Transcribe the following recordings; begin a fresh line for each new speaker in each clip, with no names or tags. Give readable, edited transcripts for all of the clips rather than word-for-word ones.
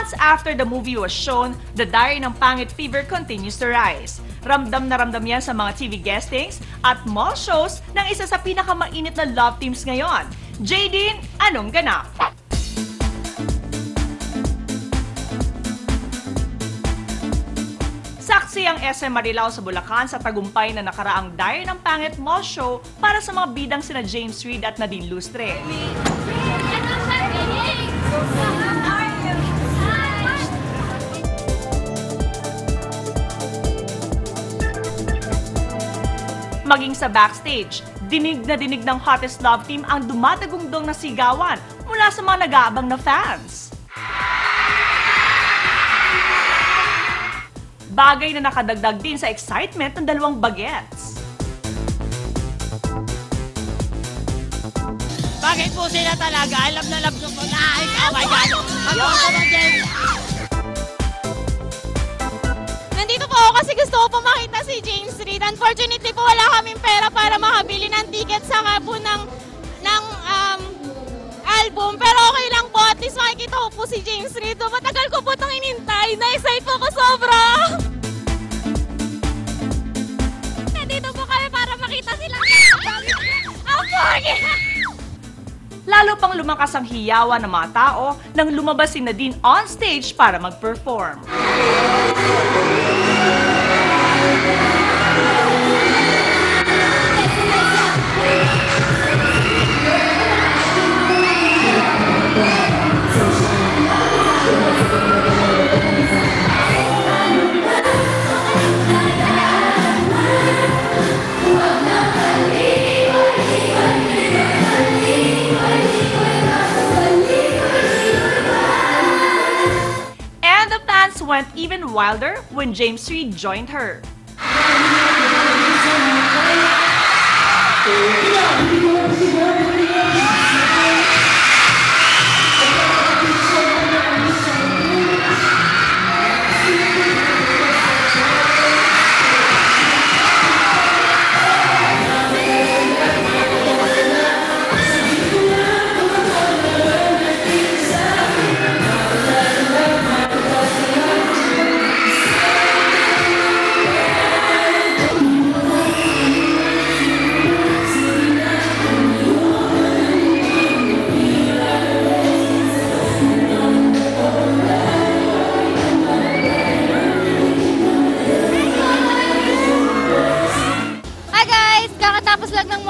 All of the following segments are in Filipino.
Months after the movie was shown, the Diary ng Pangit fever continues to rise. Ramdam na ramdam yan sa mga TV guestings at mall shows ng isa sa pinakamainit na love teams ngayon. Jadine, anong ganap? Saksi ang SM Marilao sa Bulacan sa tagumpay na nakaraang Diary ng Pangit mall show para sa mga bidang sina James Reid at Nadine Lustre. Maging sa backstage, dinig ng hottest love team ang dumadagungdong na sigawan mula sa mga nag-aabang na fans. Bagay na nakadagdag din sa excitement ng dalawang bagets.
Bakit po sila talaga? Alam na love ko na. Oh my God! Ako naman din!
Nandito po ako kasi gusto ko po makita si James Reid. Unfortunately po wala kaming pera para makabili ng ticket sa po ng album. Pero okay lang po, at least makikita ko po si James Reid. So, matagal ko po itong inintay. Na-excite po ako sobra. Nandito po kami para makita silang ang pogi!
Lalo pang lumakas ang hiyawan ng mga tao nang lumabas si Nadine on stage para mag-perform. Went even wilder when James Reid joined her.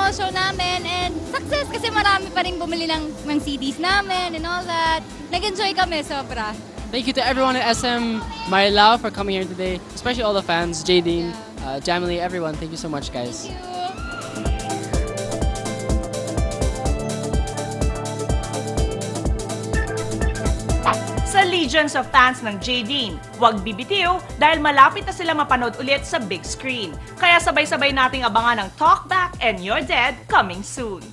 Show namin and success kasi marami pa rin bumili ng CDs namin and all that. Nag-enjoy kami sobra.
Thank you to everyone at SM Marilao for coming here today, especially all the fans, Jadine, Jamily, everyone. Thank you so much, guys.
Thank you.
Sa legions of fans ng Jadine, huwag bibitiw dahil malapit na sila mapanood ulit sa big screen. Kaya sabay-sabay nating abangan ang Talk Back and You're Dead coming soon.